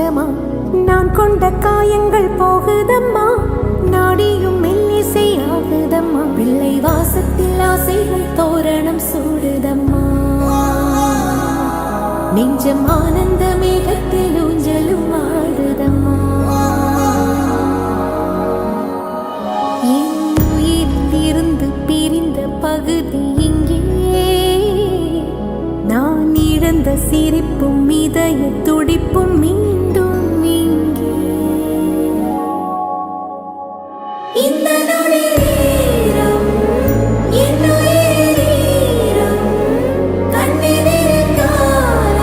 கொஞ்சமா நான் கொண்ட காயங்கள் போகுதம்மா, நாடியும் மெல்லிசை ஆகுதம்மா, பிள்ளை வாசத்தில் ஆசைகள் தோரணம் சூடுதம்மா, நெஞ்சம் ஆனந்த மேகத்தில் ஊஞ்சலும் ஆடுதம்மா. என் உயிரிலிருந்து பிரிந்த பகுதி இங்கே, நான் இழந்த சிரிப்பும் இதய துடிப்பும்